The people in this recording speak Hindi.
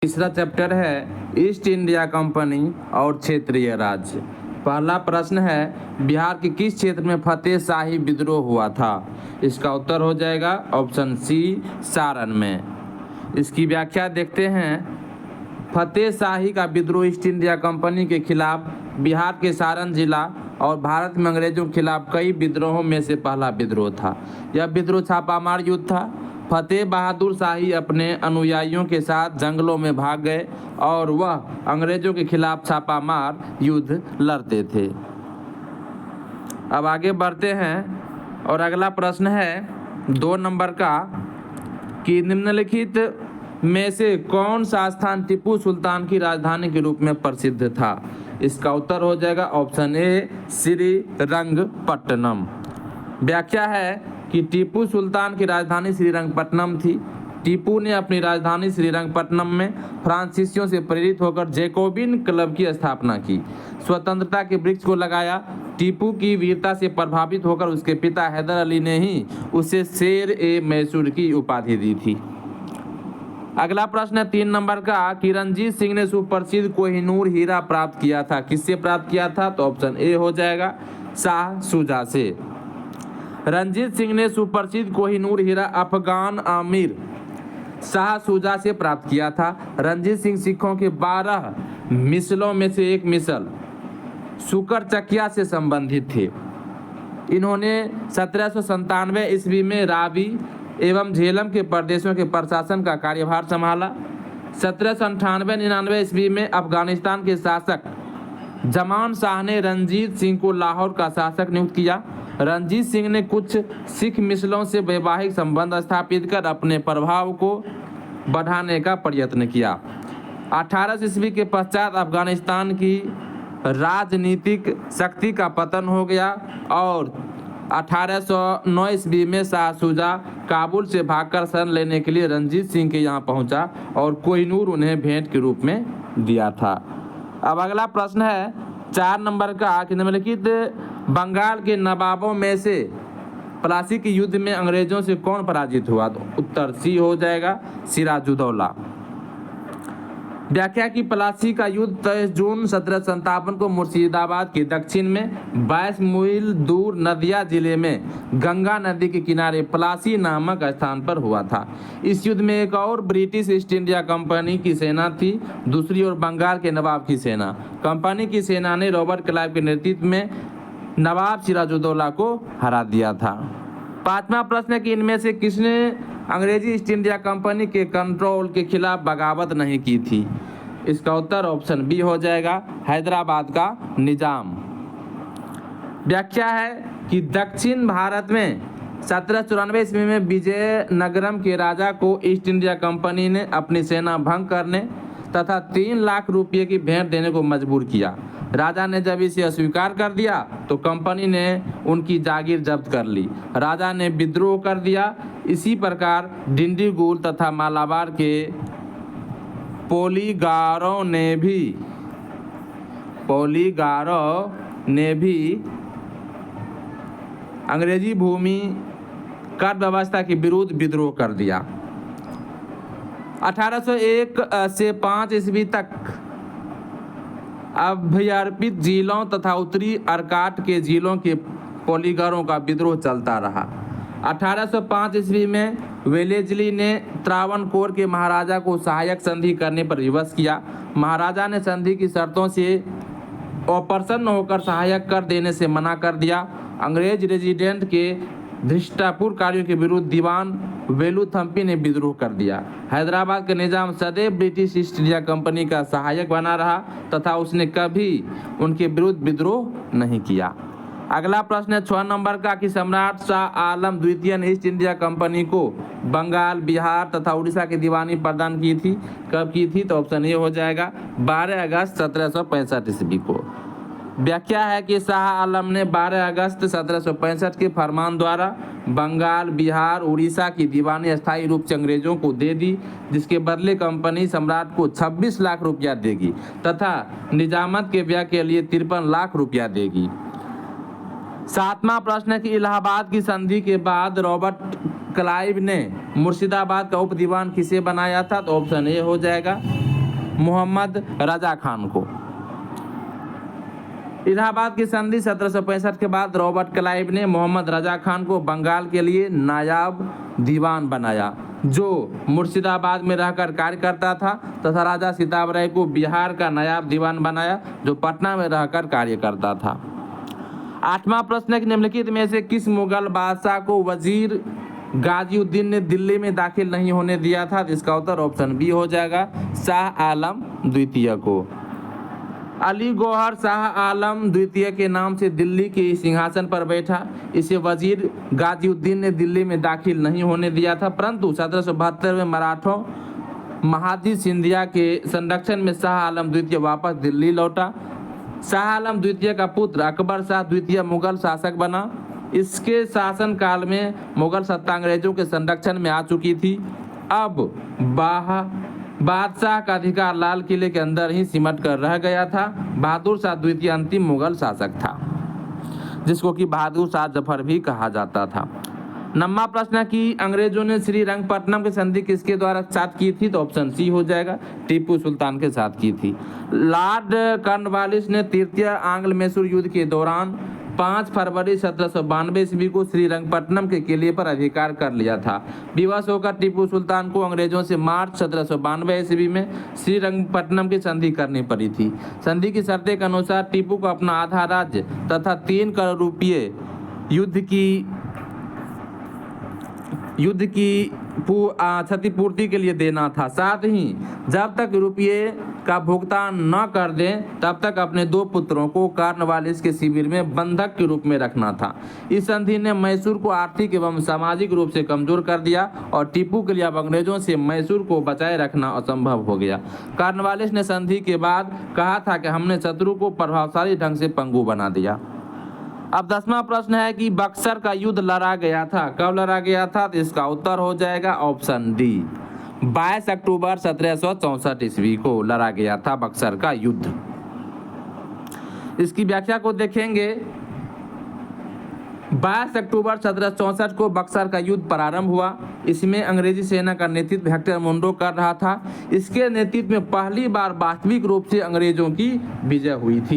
तीसरा चैप्टर है ईस्ट इंडिया कंपनी और क्षेत्रीय राज्य। पहला प्रश्न है बिहार के किस क्षेत्र में फतेह शाही विद्रोह हुआ था। इसका उत्तर हो जाएगा ऑप्शन सी सारण में। इसकी व्याख्या देखते हैं। फतेह शाही का विद्रोह ईस्ट इंडिया कंपनी के खिलाफ बिहार के सारण जिला और भारत में अंग्रेजों के खिलाफ कई विद्रोहों में से पहला विद्रोह था। यह विद्रोह छापामार युद्ध था। फतेह बहादुर शाही अपने अनुयायियों के साथ जंगलों में भाग गए और वह अंग्रेजों के खिलाफ छापामार युद्ध लड़ते थे। अब आगे बढ़ते हैं और अगला प्रश्न है 2 नंबर का कि निम्नलिखित में से कौन सा स्थान टीपू सुल्तान की राजधानी के रूप में प्रसिद्ध था। इसका उत्तर हो जाएगा ऑप्शन ए श्रीरंगपट्टनम। व्याख्या है कि टीपू सुल्तान की राजधानी श्रीरंगपट्टनम थी। टीपू ने अपनी राजधानी श्रीरंगपट्टनम में फ्रांसीसियों से प्रेरित होकर जैकोबिन क्लब की स्थापना की, स्वतंत्रता के वृक्ष को लगाया। टीपू की वीरता से प्रभावित होकर उसके पिता हैदर अली ने ही उसे शेर ए मैसूर की उपाधि दी थी। अगला प्रश्न है 3 नंबर का कि रणजीत सिंह ने सुप्रसिद्ध कोहिनूर हीरा प्राप्त किया था। किससे प्राप्त किया था? तो ऑप्शन ए हो जाएगा शाह शुजा से। रणजीत सिंह ने सुप्रसिद्ध कोहिनूर हीरा अफगान अमीर शाह शुजा से प्राप्त किया था। रणजीत सिंह सिखों के 12 मिसलों में से एक मिसल शुकर चकिया से संबंधित थे। इन्होंने 1797 ईस्वी में रावी एवं झेलम के प्रदेशों के प्रशासन का कार्यभार संभाला। 1798-99 ईस्वी में अफगानिस्तान के शासक जमान शाह ने रणजीत सिंह को लाहौर का शासक नियुक्त किया। रणजीत सिंह ने कुछ सिख मिसलों से वैवाहिक संबंध स्थापित कर अपने प्रभाव को बढ़ाने का प्रयत्न किया। 18 ईस्वी के पश्चात अफगानिस्तान की राजनीतिक शक्ति का पतन हो गया और 1809 ईस्वी में शाह शुजा काबुल से भागकर शरण लेने के लिए रणजीत सिंह के यहाँ पहुंचा और कोहिनूर उन्हें भेंट के रूप में दिया था। अब अगला प्रश्न है 4 नंबर का कि निम्नलिखित बंगाल के नवाबों में से प्लासी के युद्ध में अंग्रेजों से कौन पराजित हुआ। तो उत्तर सी हो जाएगा सिराजुद्दौला। व्याख्या की प्लासी का युद्ध 23 जून 1757 को मुर्शिदाबाद के दक्षिण में 22 मील दूर नदिया जिले में गंगा नदी के किनारे प्लासी नामक स्थान पर हुआ था। इस युद्ध में एक और ब्रिटिश ईस्ट इंडिया कंपनी की सेना थी, दूसरी ओर बंगाल के नवाब की सेना। कंपनी की सेना ने रॉबर्ट क्लाइव के नेतृत्व में नवाब सिराजुद्दौला को हरा दिया था। 5वां प्रश्न है कि इनमें से किसने अंग्रेजी ईस्ट इंडिया कंपनी के कंट्रोल के खिलाफ बगावत नहीं की थी। इसका उत्तर ऑप्शन बी हो जाएगा हैदराबाद का निजाम। व्याख्या है कि दक्षिण भारत में 1794 ईस्वी में विजयनगरम के राजा को ईस्ट इंडिया कंपनी ने अपनी सेना भंग करने तथा 3 लाख रुपये की भेंट देने को मजबूर किया। राजा ने जब इसे अस्वीकार कर दिया तो कंपनी ने उनकी जागीर जब्त कर ली। राजा ने विद्रोह कर दिया। इसी प्रकार डिंडीगुल तथा मालाबार के पोलीगारों ने भी अंग्रेजी भूमि कर व्यवस्था के विरुद्ध विद्रोह कर दिया। 1801 से 5 ईस्वी तक अभ्यर्पित जिलों तथा उत्तरी अर्काट के जिलों के पोलीगारों का विद्रोह चलता रहा। 1805 ईस्वी में वेलेस्ली ने त्रावणकोर के महाराजा को सहायक संधि करने पर विवश किया। महाराजा ने संधि की शर्तों से अप्रसन्न होकर सहायक कर देने से मना कर दिया। अंग्रेज रेजिडेंट के धृष्टापूर्ण कार्यों के विरुद्ध दीवान वेलुथम्पी ने विद्रोह कर दिया। हैदराबाद का निजाम सदैव ब्रिटिश ईस्ट इंडिया कंपनी का सहायक बना रहा तथा उसने कभी उनके विरुद्ध विद्रोह नहीं किया। अगला प्रश्न है 6 नंबर का कि सम्राट शाह आलम द्वितीय ने ईस्ट इंडिया कंपनी को बंगाल, बिहार तथा उड़ीसा की दीवानी प्रदान की थी। कब की थी? तो ऑप्शन ए हो जाएगा 12 अगस्त 1765 ईस्वी को। व्याख्या है कि शाह आलम ने 12 अगस्त 1765 के फरमान द्वारा बंगाल, बिहार, उड़ीसा की दीवानी अस्थायी रूप से अंग्रेजों को दे दी, जिसके बदले कंपनी सम्राट को 26 लाख रुपया देगी तथा निजामत के व्यय के लिए 53 लाख रुपया देगी। 7वां प्रश्न है कि इलाहाबाद की संधि के बाद रॉबर्ट क्लाइव ने मुर्शिदाबाद का उप दीवान किसे बनाया था? तो ऑप्शन ए हो जाएगा मोहम्मद रजा खान को। इलाहाबाद की संधि 1765 के बाद रॉबर्ट क्लाइव ने मोहम्मद रजा खान को बंगाल के लिए नायाब दीवान बनाया, जो मुर्शिदाबाद में रहकर कार्य करता था, तथा राजा सीताबराय को बिहार का नायाब दीवान बनाया, जो पटना में रहकर कार्य करता था। 8वां प्रश्न है कि निम्नलिखित में से किस मुगल बादशाह को वजीर गाजीउद्दीन ने दिल्ली में दाखिल नहीं होने दिया था? इसका उत्तर ऑप्शन बी हो जाएगा, शाह आलम द्वितीय को। अली गौहर शाह आलम द्वितीय के नाम से दिल्ली के सिंहासन पर बैठा। इसे वजीर गाजीउद्दीन ने दिल्ली में दाखिल नहीं होने दिया था, परंतु 1772 में मराठों महाजी सिंधिया के संरक्षण में शाह आलम द्वितीय वापस दिल्ली लौटा। शाह आलम द्वितीय का पुत्र अकबर शाह द्वितीय मुगल शासक बना। इसके शासनकाल में मुगल सत्ता अंग्रेजों के संरक्षण में आ चुकी थी। अब बादशाह का अधिकार लाल किले के अंदर ही सिमट कर रह गया था। बहादुर शाह द्वितीय अंतिम मुगल शासक था, जिसको कि बहादुर शाह जफर भी कहा जाता था। 9वां प्रश्न है कि अंग्रेजों ने श्रीरंगपट्टनम की संधि किसके द्वारा साथ की थी? तो ऑप्शन सी हो जाएगा, टीपू सुल्तान के साथ की थी। लॉर्ड कॉर्नवालिस ने तृतीय आंग्ल मैसूर युद्ध के दौरान 5 फरवरी 1792 ईस्वी को श्रीरंगपट्टनम के किले पर अधिकार कर लिया था। विवश होकर टीपू सुल्तान को अंग्रेजों से मार्च 1792 ईस्वी में श्रीरंगपट्टनम की संधि करनी पड़ी थी। संधि की शर्तें के अनुसार टीपू को अपना आधा राज्य तथा 3 करोड़ रुपये युद्ध की क्षतिपूर्ति के लिए देना था। साथ ही जब तक रुपये का भुगतान न कर दें तब तक अपने 2 पुत्रों को कॉर्नवालिस के शिविर में बंधक के रूप में रखना था। इस संधि ने मैसूर को आर्थिक एवं सामाजिक रूप से कमजोर कर दिया और टीपू के लिए अब अंग्रेजों से मैसूर को बचाए रखना असंभव हो गया। कॉर्नवालिस ने संधि के बाद कहा था कि हमने शत्रु को प्रभावशाली ढंग से पंगु बना दिया। अब 10वां प्रश्न है कि बक्सर का युद्ध लड़ा गया था, कब लड़ा गया था? तो इसका उत्तर हो जाएगा ऑप्शन डी, 22 अक्टूबर 1764 ईस्वी को लड़ा गया था बक्सर का युद्ध। इसकी व्याख्या को देखेंगे। 22 अक्टूबर 1764 को बक्सर का युद्ध प्रारंभ हुआ। इसमें अंग्रेजी सेना का नेतृत्व हेक्टर मुंडो कर रहा था। इसके नेतृत्व में पहली बार वास्तविक रूप से अंग्रेजों की विजय हुई थी।